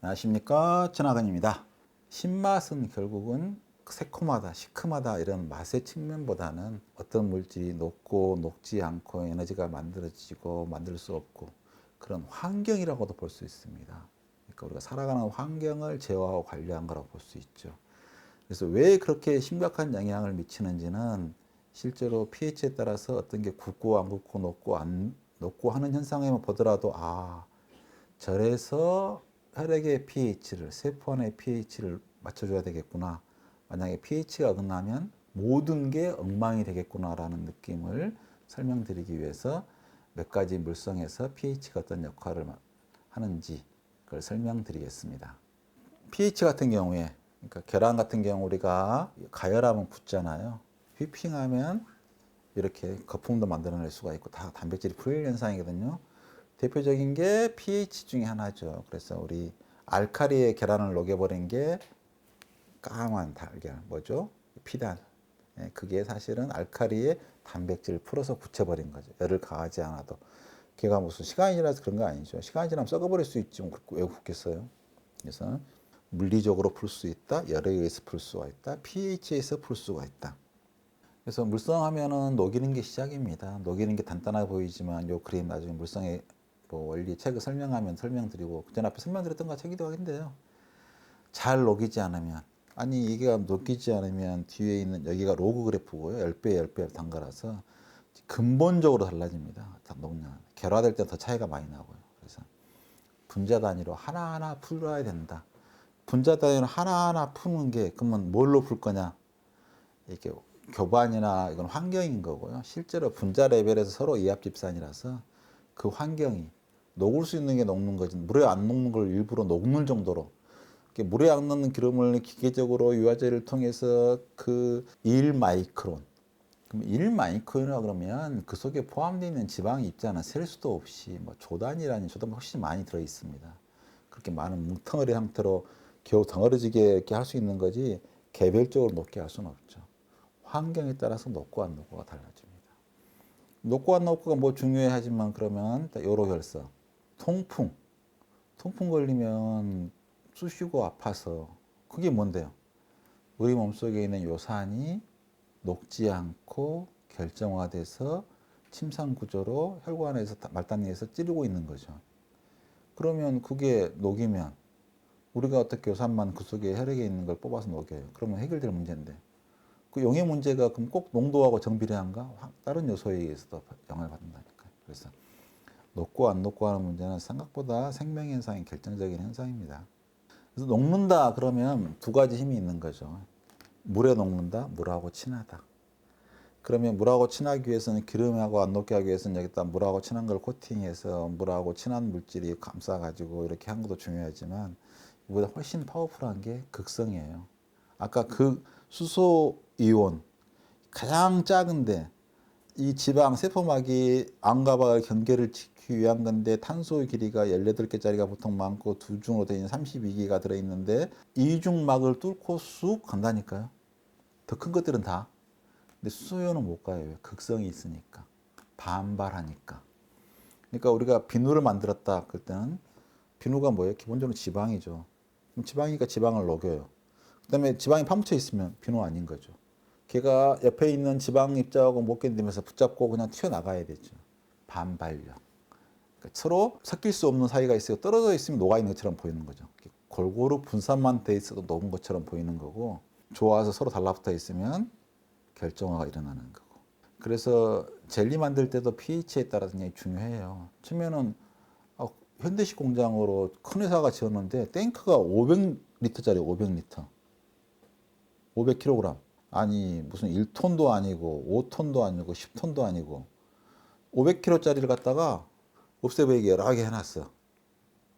안녕하십니까, 전하건입니다. 신맛은 결국은 새콤하다, 시큼하다 이런 맛의 측면보다는 어떤 물질이 녹고 녹지 않고 에너지가 만들어지고 만들 수 없고 그런 환경이라고도 볼 수 있습니다. 그러니까 우리가 살아가는 환경을 제어하고 관리한 거라고 볼 수 있죠. 그래서 왜 그렇게 심각한 영향을 미치는지는 실제로 pH에 따라서 어떤 게 굳고 안 굳고 녹고 안 녹고 하는 현상에만 보더라도 저래서 혈액의 pH를, 세포 안의 pH를 맞춰줘야 되겠구나. 만약에 pH가 어긋나면 모든 게 엉망이 되겠구나라는 느낌을 설명드리기 위해서 몇 가지 물성에서 pH가 어떤 역할을 하는지 그걸 설명드리겠습니다. pH 같은 경우에, 그러니까 계란 같은 경우 우리가 가열하면 굳잖아요. 휘핑하면 이렇게 거품도 만들어낼 수가 있고 다 단백질이 풀릴 현상이거든요. 대표적인 게 pH 중에 하나죠. 그래서 우리 알칼리의 계란을 녹여버린 게 까만 달걀, 뭐죠? 피단. 그게 사실은 알칼리의 단백질을 풀어서 굳혀버린 거죠. 열을 가하지 않아도. 걔가 무슨 시간이 지나서 그런 거 아니죠. 시간이 지나면 썩어버릴 수 있지. 왜 굳겠어요? 그래서 물리적으로 풀 수 있다. 열에 의해서 풀 수가 있다. pH에서 풀 수가 있다. 그래서 물성하면은 녹이는 게 시작입니다. 녹이는 게 단단해 보이지만 요 그림 나중에 물성의 뭐 원리 책을 설명하면 설명드리고 그전 앞에 설명드렸던 거 책이기도 한데요. 잘 녹이지 않으면 이게 녹이지 않으면 뒤에 있는 여기가 로그 그래프고요. 10배, 10배 단거라서 근본적으로 달라집니다. 다 녹는. 결화될 때 더 차이가 많이 나고요. 그래서 분자 단위로 하나하나 풀어야 된다. 분자 단위로 하나하나 푸는 게 그러면 뭘로 풀 거냐? 이렇게 교반이나 이건 환경인 거고요. 실제로 분자 레벨에서 서로 이합 집산이라서 그 환경이 녹을 수 있는 게 녹는 거지 물에 안 녹는 걸 일부러 녹는 정도로 물에 안 녹는 기름을 기계적으로 유화제를 통해서 그 1마이크론 그럼 1마이크론이라 그러면 그 속에 포함되어 있는 지방이 있잖아. 셀 수도 없이 뭐 조단이라니 조단 훨씬 많이 들어 있습니다. 그렇게 많은 뭉텅어리 형태로 겨우 덩어리지게 이렇게 할 수 있는 거지 개별적으로 녹게 할 수는 없죠. 환경에 따라서 녹고 안 녹고가 달라집니다. 녹고 안 녹고가 뭐 중요해 하지만 그러면 요로 혈서, 통풍. 통풍 걸리면 쑤시고 아파서 그게 뭔데요? 우리 몸속에 있는 요산이 녹지 않고 결정화돼서 침상 구조로 혈관에서 말단위에서 찌르고 있는 거죠. 그러면 그게 녹이면 우리가 어떻게 요산만 그 속에 혈액에 있는 걸 뽑아서 녹여요. 그러면 해결될 문제인데 그 용의 문제가 그럼 꼭 농도하고 정비례한가? 다른 요소에 의해서도 영향을 받는다니까요. 그래서 녹고 안 녹고 하는 문제는 생각보다 생명현상이 결정적인 현상입니다. 그래서 녹는다 그러면 두 가지 힘이 있는 거죠. 물에 녹는다, 물하고 친하다. 그러면 물하고 친하기 위해서는 기름하고 안 녹게 하기 위해서는 여기다 물하고 친한 걸 코팅해서 물하고 친한 물질이 감싸가지고 이렇게 한 것도 중요하지만 이보다 훨씬 파워풀한 게 극성이에요. 아까 그 수소 이온 가장 작은데 이 지방 세포막이 암과 경계를 지키기 위한 건데 탄소의 길이가 18개짜리가 보통 많고 두중으로 되어 있는 32개가 들어있는데 이중막을 뚫고 쑥 간다니까요. 더 큰 것들은 다. 근데 수소연은 못 가요. 극성이 있으니까. 반발하니까. 그러니까 우리가 비누를 만들었다. 그럴 때는 비누가 뭐예요? 기본적으로 지방이죠. 그럼 지방이니까 지방을 녹여요. 그 다음에 지방이 파묻혀 있으면 비누 아닌 거죠. 걔가 옆에 있는 지방 입자하고 못 견디면서 붙잡고 그냥 튀어나가야 되죠. 반발력. 그러니까 서로 섞일 수 없는 사이가 있어요. 떨어져 있으면 녹아있는 것처럼 보이는 거죠. 골고루 분산만 돼 있어도 녹은 것처럼 보이는 거고 좋아서 서로 달라붙어 있으면 결정화가 일어나는 거고. 그래서 젤리 만들 때도 pH에 따라서 굉장히 중요해요. 처음에는 현대식 공장으로 큰 회사가 지었는데 탱크가 500리터짜리 500리터. 500kg. 아니 무슨 1톤도 아니고 5톤도 아니고 10톤도 아니고 500kg짜리를 갖다가 없애버리게 여러 개 해놨어.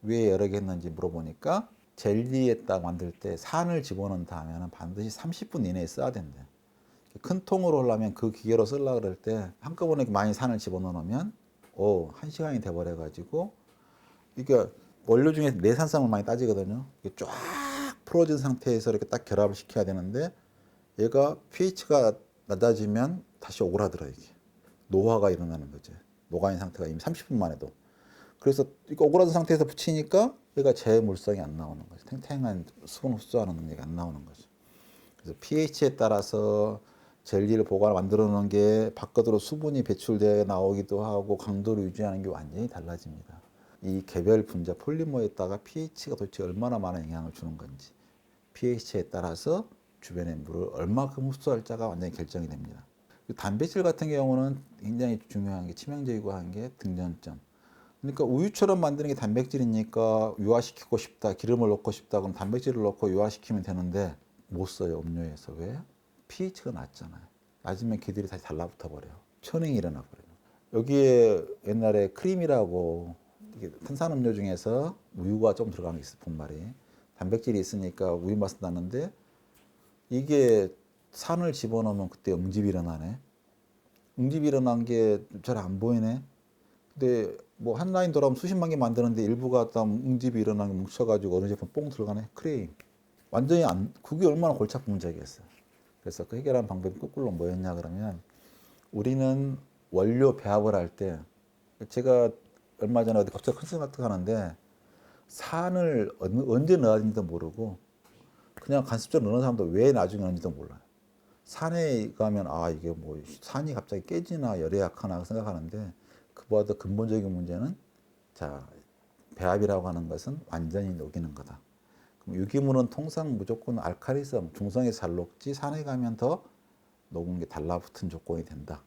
왜 여러 개 했는지 물어보니까 젤리에다 만들 때 산을 집어넣은 다음에는 반드시 30분 이내에 써야 된대. 큰 통으로 하려면 그 기계로 쓰려고 그럴 때 한꺼번에 많이 산을 집어넣으면 1시간이 돼버려가지고 이게 원료 중에 내산성을 많이 따지거든요. 이게 쫙 풀어진 상태에서 이렇게 딱 결합을 시켜야 되는데 얘가 pH가 낮아지면 다시 오그라들어 이게. 노화가 일어나는 거죠. 녹아있는 상태가 이미 30분만 해도. 그래서 이거 오그라든 상태에서 붙이니까 얘가 재물성이 안 나오는 거죠. 탱탱한 수분 흡수하는 능력이 안 나오는 거죠. 그래서 pH에 따라서 젤리를 보관 만들어 놓은 게 바깥으로 수분이 배출되어 나오기도 하고 강도를 유지하는 게 완전히 달라집니다. 이 개별 분자 폴리머에다가 pH가 도대체 얼마나 많은 영향을 주는 건지, pH에 따라서 주변의 물을 얼마큼 흡수할자가 완전히 결정이 됩니다. 단백질 같은 경우는 굉장히 중요한 게 치명적이고 한 게 등전점. 그러니까 우유처럼 만드는 게 단백질이니까 유화시키고 싶다, 기름을 넣고 싶다, 그럼 단백질을 넣고 유화시키면 되는데 못 써요, 음료에서. 왜? pH가 낮잖아요. 낮으면 걔들이 다시 달라붙어 버려요. 천행이 일어나 버려요. 여기에 옛날에 크림이라고 이게 탄산음료 중에서 우유가 좀 들어간 게 있어, 분말이. 단백질이 있으니까 우유 맛이 나는데 이게 산을 집어넣으면 그때 응집이 일어나네. 응집이 일어난 게 잘 안 보이네. 근데 뭐 한 라인 돌아오면 수십만 개 만드는데 일부가 다 응집이 일어난 게 뭉쳐가지고 어느 제품 뽕 들어가네. 크림. 완전히 안, 그게 얼마나 골치 아픈 문제겠어요. 그래서 그 해결하는 방법이 거꾸로 뭐였냐 그러면 우리는 원료 배합을 할 때 제가 얼마 전에 어디 갑자기 컨설팅 하는데 산을 언제 넣어야 되는지도 모르고 그냥 간섭적으로 넣는 사람도 왜 나중에 넣는지도 몰라요. 산에 가면 아 이게 뭐 산이 갑자기 깨지나 열에 약하나 생각하는데 그보다 더 근본적인 문제는 자 배합이라고 하는 것은 완전히 녹이는 거다. 그럼 유기물은 통상 무조건 알칼리성 중성에서 잘 녹지 산에 가면 더 녹은 게 달라붙은 조건이 된다.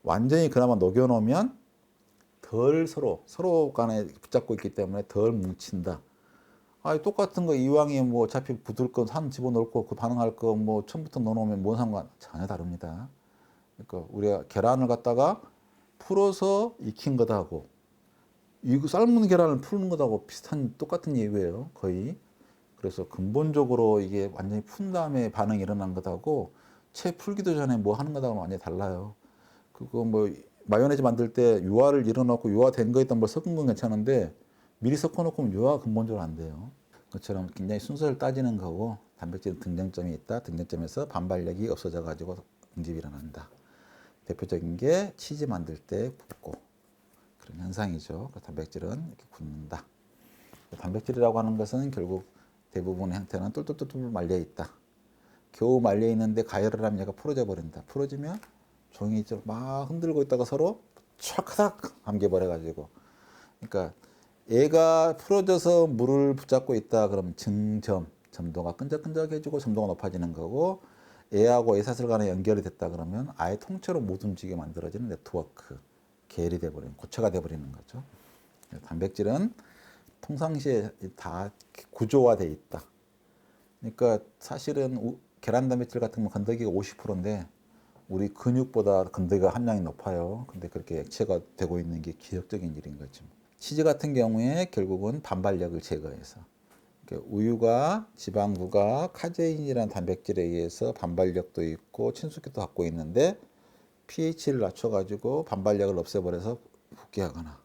완전히 그나마 녹여놓으면 덜 서로 간에 붙잡고 있기 때문에 덜 뭉친다. 아, 똑같은 거 이왕에 뭐 어차피 부들 건 산 집어넣고 그 반응할 거 뭐 처음부터 넣어놓으면 뭔 상관? 전혀 다릅니다. 그러니까 우리가 계란을 갖다가 풀어서 익힌 것하고 이거 삶은 계란을 푸는 것하고 비슷한 똑같은 예예요, 거의. 그래서 근본적으로 이게 완전히 푼 다음에 반응이 일어난 것하고 채 풀기도 전에 뭐 하는 것하고 완전히 달라요. 그거 뭐 마요네즈 만들 때 유화를 일어놓고 유화된 거에다 뭘 섞은 건 괜찮은데 미리 섞어놓고 유화가 근본적으로 안 돼요. 그처럼 굉장히 순서를 따지는 거고 단백질 등장점이 있다. 등장점에서 반발력이 없어져 가지고 응집이 일어난다. 대표적인 게 치즈 만들 때 붓고 그런 현상이죠. 단백질은 이렇게 굳는다. 단백질이라고 하는 것은 결국 대부분의 형태는 똘똘똘똘 말려 있다. 겨우 말려 있는데 가열을 하면 얘가 풀어져 버린다. 풀어지면 종이처럼 막 흔들고 있다가 서로 촥닥 감겨버려 가지고 그러니까 얘가 풀어져서 물을 붙잡고 있다 그러면 증점 점도가 끈적끈적해지고 점도가 높아지는 거고 얘하고 얘사슬 간에 연결이 됐다 그러면 아예 통째로 못 움직이게 만들어지는 네트워크 계열이 돼버리는 고체가 돼버리는 거죠. 단백질은 평상시에 다 구조화돼 있다. 그러니까 사실은 계란 단백질 같은 건 건더기가 50%인데 우리 근육보다 건더기가 함량이 높아요. 근데 그렇게 액체가 되고 있는 게 기적적인 일인 거죠. 치즈 같은 경우에 결국은 반발력을 제거해서 그러니까 우유가 지방부가 카제인이라는 단백질에 의해서 반발력도 있고 친숙기도 갖고 있는데 pH를 낮춰가지고 반발력을 없애버려서 붓게 하거나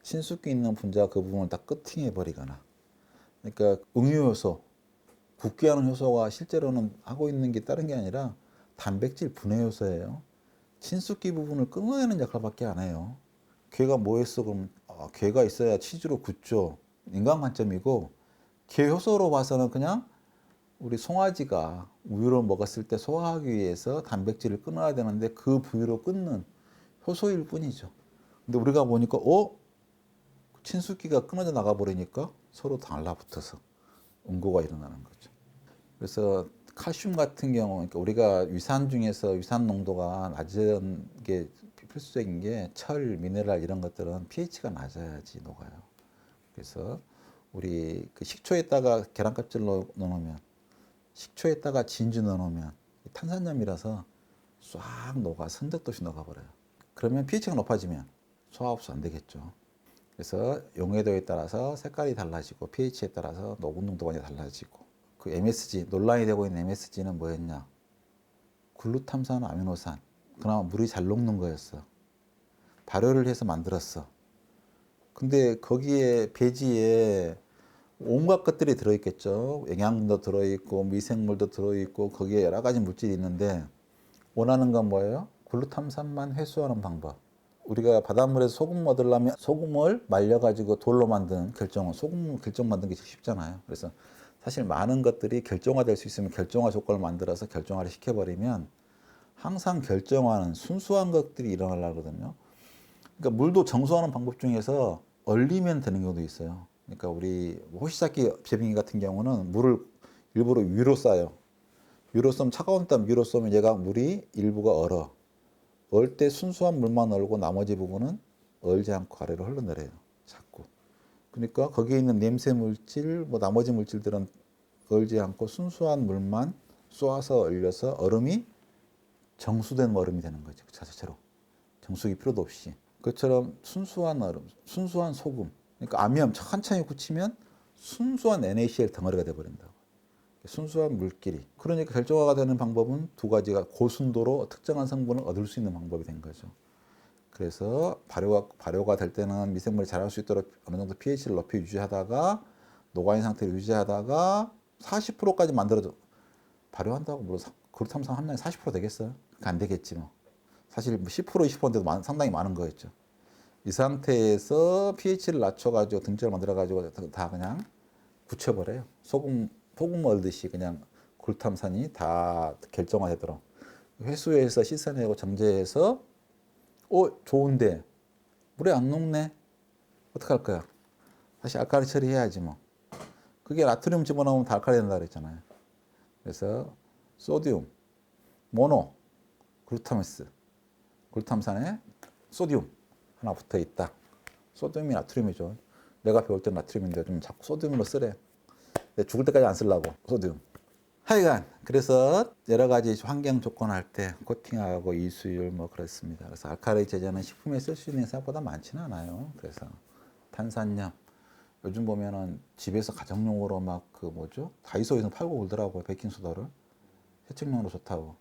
친숙기 있는 분자 그 부분을 다 커팅해 버리거나 그러니까 응유효소 굳게 하는 효소가 실제로는 하고 있는 게 다른 게 아니라 단백질 분해 효소예요. 친숙기 부분을 끊어내는 역할밖에 안 해요. 괴가 뭐 했어? 그럼 괴가 있어야 치즈로 굳죠. 인간 관점이고 괴 효소로 봐서는 그냥 우리 송아지가 우유를 먹었을 때 소화하기 위해서 단백질을 끊어야 되는데 그 부위로 끊는 효소일 뿐이죠. 근데 우리가 보니까 친숙기가 끊어져 나가 버리니까 서로 달라붙어서 응고가 일어나는 거죠. 그래서 칼슘 같은 경우, 그러니까 우리가 위산 중에서 위산 농도가 낮은 게 필수적인 게 철, 미네랄 이런 것들은 pH가 낮아야지 녹아요. 그래서 우리 그 식초에다가 계란 껍질 넣어놓으면 식초에다가 진주 넣어놓으면 탄산염이라서 싹 녹아 선적도 없이 녹아버려요. 그러면 pH가 높아지면 소화흡수 안 되겠죠. 그래서 용해도에 따라서 색깔이 달라지고 pH에 따라서 녹은 농도가 달라지고 그 MSG 논란이 되고 있는 MSG는 뭐였냐? 글루탐산 아미노산. 그나마 물이 잘 녹는 거였어. 발효를 해서 만들었어. 근데 거기에 배지에 온갖 것들이 들어있겠죠. 영양분도 들어있고 미생물도 들어있고 거기에 여러 가지 물질이 있는데 원하는 건 뭐예요? 글루탐산만 회수하는 방법. 우리가 바닷물에서 소금 얻으려면 소금을 말려가지고 돌로 만든 결정은 소금 결정 만든 게 제일 쉽잖아요. 그래서 사실 많은 것들이 결정화될 수 있으면 결정화 조건을 만들어서 결정화를 시켜버리면 항상 결정화는 순수한 것들이 일어나려고 하거든요. 그러니까 물도 정수하는 방법 중에서 얼리면 되는 경우도 있어요. 그러니까 우리 호시잡기 재빙이 같은 경우는 물을 일부러 위로 쏴요. 위로 쏘면 차가운 땀 위로 쏘면 얘가 물이 일부가 얼어. 얼 때 순수한 물만 얼고 나머지 부분은 얼지 않고 아래로 흘러내려요. 자꾸. 그러니까 거기에 있는 냄새 물질, 뭐 나머지 물질들은 얼지 않고 순수한 물만 쏘아서 얼려서 얼음이 정수된 얼음이 되는 거죠. 그 자체로. 정수기 필요도 없이. 그처럼 순수한 얼음, 순수한 소금. 그러니까 암염 천천히 굳히면 순수한 NaCl 덩어리가 돼버린다고. 순수한 물끼리. 그러니까 결정화가 되는 방법은 두 가지가 고순도로 특정한 성분을 얻을 수 있는 방법이 된 거죠. 그래서 발효가 될 때는 미생물이 자랄 수 있도록 어느 정도 pH를 높이 유지하다가 녹아있는 상태를 유지하다가 40%까지 만들어줘. 발효한다고 뭐 그루탐산 함량이 40% 되겠어요? 안 되겠지 뭐. 사실 10% 20%인데도 상당히 많은 거였죠. 이 상태에서 pH를 낮춰가지고 등질을 만들어가지고 다 그냥 굳혀버려요. 소금 얼듯이 그냥 글루탐산이 다 결정화되도록 회수해서 씻어내고 정제해서 좋은데 물에 안 녹네. 어떡할 거야? 다시 알칼리 처리해야지 뭐. 그게 나트륨 집어넣으면 다 알칼리 된다 그랬잖아요. 그래서 소디움, 모노, 글루탐산에 소디움 하나 붙어 있다. 소디움이 나트륨이죠. 내가 배울 땐 나트륨인데 좀 자꾸 소디움으로 쓰래. 죽을 때까지 안 쓰려고 소디움. 하여간 그래서 여러 가지 환경 조건 할 때 코팅하고 이수율 뭐 그렇습니다. 그래서 알칼리 제제는 식품에 쓸 수 있는 게 생각보다 많지는 않아요. 그래서 탄산염 요즘 보면은 집에서 가정용으로 막 그 뭐죠 다이소에서 팔고 그러더라고요. 베이킹소다를 세척용으로 좋다고.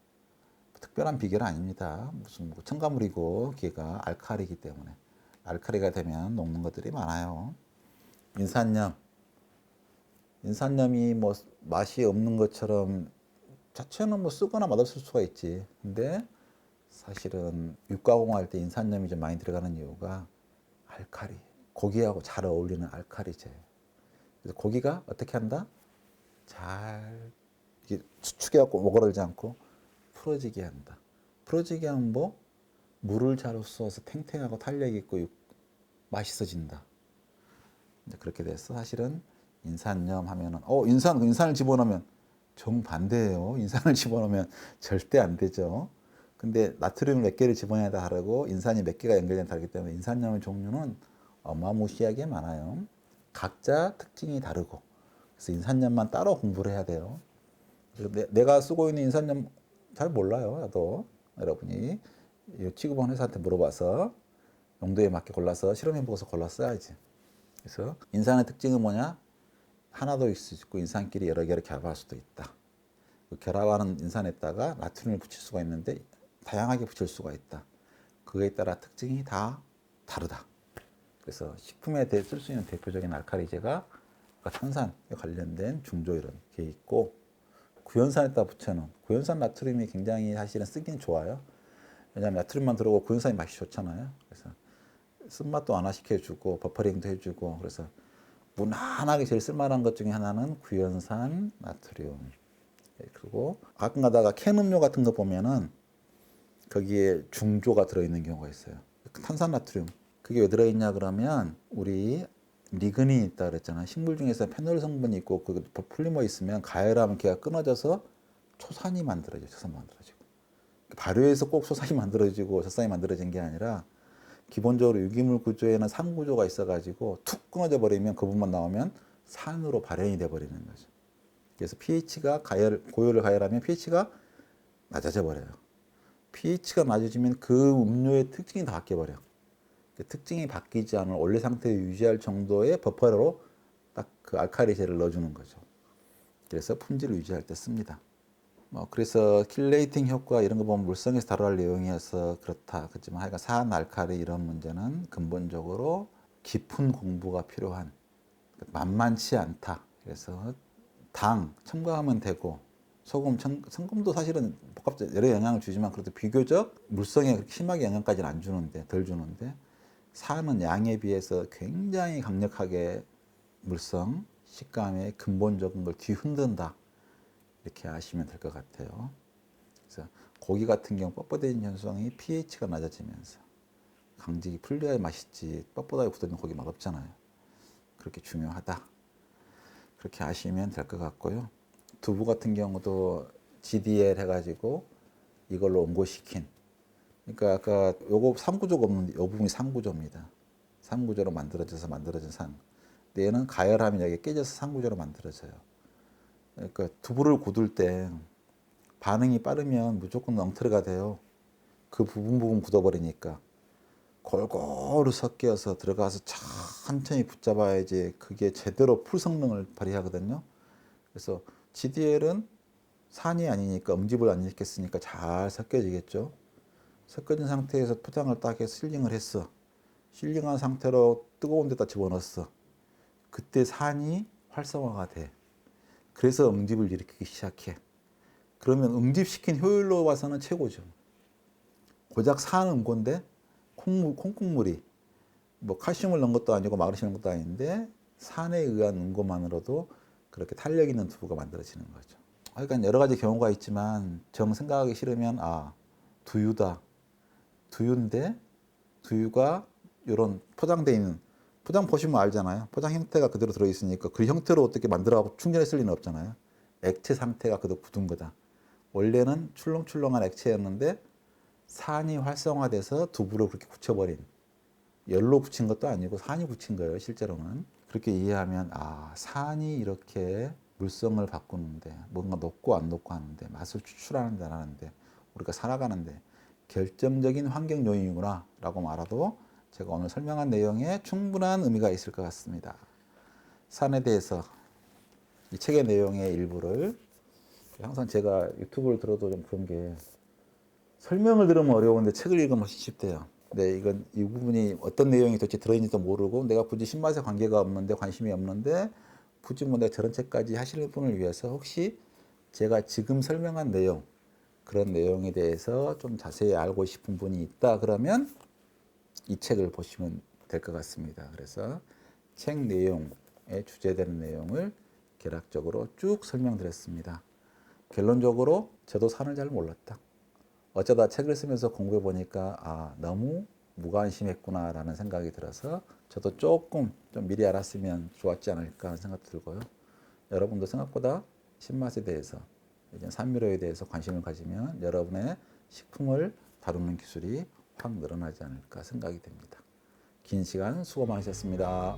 특별한 비결은 아닙니다. 무슨 뭐 첨가물이고 걔가 알칼리이기 때문에 알칼리가 되면 녹는 것들이 많아요. 인산염이 뭐 맛이 없는 것처럼 자체는 뭐 쓰거나 맛없을 수가 있지. 근데 사실은 육가공할 때 인산염이 좀 많이 들어가는 이유가 알칼리. 고기하고 잘 어울리는 알칼리제. 그래서 고기가 어떻게 한다? 잘 이게 수축해갖고 오그라들지 않고 풀어지게 한다. 풀어지게 하면 뭐? 물을 잘 쏘아서 탱탱하고 탄력 있고 맛있어진다. 이제 그렇게 돼서 사실은 인산염 하면은 인산을 집어넣으면 정반대예요. 인산을 집어넣으면 절대 안 되죠. 근데 나트륨 몇 개를 집어넣어야 다르고 인산이 몇 개가 연결된 다르기 때문에 인산염의 종류는 어마무시하게 많아요. 각자 특징이 다르고 그래서 인산염만 따로 공부를 해야 돼요. 그래서 내가 쓰고 있는 인산염 잘 몰라요. 나도 여러분이 취급하는 회사한테 물어봐서 용도에 맞게 골라서 실험해보고서 골라 써야지. 그래서 인산의 특징은 뭐냐? 하나도 있을 수 있고 인산끼리 여러 개를 결합할 수도 있다. 그 결합하는 인산에다가 나트륨을 붙일 수가 있는데 다양하게 붙일 수가 있다. 그에 따라 특징이 다 다르다. 그래서 식품에 쓸 수 있는 대표적인 알칼리제가 탄산에 관련된 중조 이런 게 있고 구연산에다 붙여놓은 구연산 나트륨이 굉장히 사실은 쓰기는 좋아요. 왜냐하면 나트륨만 들어오고 구연산이 맛이 좋잖아요. 그래서 쓴맛도 완화시켜주고 버퍼링도 해주고 그래서 무난하게 제일 쓸만한 것 중에 하나는 구연산 나트륨. 그리고 가끔 가다가 캔 음료 같은 거 보면은 거기에 중조가 들어있는 경우가 있어요. 탄산 나트륨. 그게 왜 들어있냐 그러면 우리 리그닌이 있다 그랬잖아요. 식물 중에서 페놀 성분이 있고 그 풀리머 있으면 가열하면 걔가 끊어져서 초산이 만들어져요. 초산 만들어지고. 발효해서 꼭 초산이 만들어지고 젖산이 만들어진 게 아니라 기본적으로 유기물 구조에는 산 구조가 있어가지고 툭 끊어져 버리면 그 부분만 나오면 산으로 발현이 돼 버리는 거죠. 그래서 pH가 고열을 가열하면 pH가 낮아져 버려요. pH가 낮아지면 그 음료의 특징이 다 바뀌어 버려. 특징이 바뀌지 않은 원래 상태를 유지할 정도의 버퍼로 딱 그 알칼리제를 넣어주는 거죠. 그래서 품질을 유지할 때 씁니다. 그래서 킬레이팅 효과 이런 거 보면 물성에서 다뤄야 할 내용이어서 그렇다. 그렇지만 하여간 산 알칼리 이런 문제는 근본적으로 깊은 공부가 필요한 만만치 않다. 그래서 당 첨가하면 되고 소금, 성금도 사실은 복합적 여러 영향을 주지만 그래도 비교적 물성에 그렇게 심하게 영향까지는 안 주는데 덜 주는데 산은 양에 비해서 굉장히 강력하게 물성, 식감의 근본적인 걸 뒤흔든다 이렇게 아시면 될 것 같아요. 그래서 고기 같은 경우 뻣뻣해진 현상이 pH가 낮아지면서 강직이 풀려야 맛있지 뻣뻣하게 굳어진 고기 맛없잖아요. 그렇게 중요하다. 그렇게 아시면 될 것 같고요. 두부 같은 경우도 GDL 해가지고 이걸로 응고시킨. 그러니까 아까 요거 3구조가 없는데 요 부분이 3구조입니다. 3구조로 만들어진 산. 근데 얘는 가열하면 여기 깨져서 3구조로 만들어져요. 그러니까 두부를 굳을 때 반응이 빠르면 무조건 엉터리가 돼요. 그 부분 굳어버리니까. 골고루 섞여서 들어가서 천천히 붙잡아야지 그게 제대로 풀 성능을 발휘하거든요. 그래서 GDL은 산이 아니니까 음집을 안 일으켰으니까 잘 섞여지겠죠. 섞여진 상태에서 포장을 딱 해서 실링을 했어. 실링한 상태로 뜨거운 데다 집어넣었어. 그때 산이 활성화가 돼. 그래서 응집을 일으키기 시작해. 그러면 응집시킨 효율로 봐서는 최고죠. 고작 산 응고인데 콩국물이 뭐 칼슘을 넣은 것도 아니고 마그네슘을 넣은 것도 아닌데 산에 의한 응고만으로도 그렇게 탄력 있는 두부가 만들어지는 거죠. 그러니까 여러 가지 경우가 있지만 정 생각하기 싫으면 두유다. 두유인데 두유가 이런 포장되어 있는 포장 보시면 알잖아요. 포장 형태가 그대로 들어있으니까 그 형태로 어떻게 만들어갖고 충전했을 리는 없잖아요. 액체 상태가 그대로 굳은 거다. 원래는 출렁출렁한 액체였는데 산이 활성화돼서 두부를 그렇게 굳혀버린 열로 붙인 것도 아니고 산이 붙인 거예요. 실제로는. 그렇게 이해하면 산이 이렇게 물성을 바꾸는데 뭔가 녹고 안 녹고 하는데 맛을 추출하는 데라는데 우리가 살아가는데 결정적인 환경 요인이구나 라고 말해도 제가 오늘 설명한 내용에 충분한 의미가 있을 것 같습니다. 산에 대해서 이 책의 내용의 일부를 항상 제가 유튜브를 들어도 좀 그런 게 설명을 들으면 어려운데 책을 읽으면 훨씬 쉽대요. 근데 이 부분이 어떤 내용이 도대체 들어있는지도 모르고 내가 굳이 신맛에 관계가 없는데 관심이 없는데 굳이 뭐 내가 저런 책까지 하시는 분을 위해서 혹시 제가 지금 설명한 내용 그런 내용에 대해서 좀 자세히 알고 싶은 분이 있다 그러면 이 책을 보시면 될 것 같습니다. 그래서 책 내용에 주제되는 내용을 개략적으로 쭉 설명드렸습니다. 결론적으로 저도 산을 잘 몰랐다. 어쩌다 책을 쓰면서 공부해 보니까 너무 무관심했구나라는 생각이 들어서 저도 조금 좀 미리 알았으면 좋았지 않을까 하는 생각도 들고요. 여러분도 생각보다 신맛에 대해서 산미로에 대해서 관심을 가지면 여러분의 식품을 다루는 기술이 확 늘어나지 않을까 생각이 됩니다. 긴 시간 수고 많으셨습니다.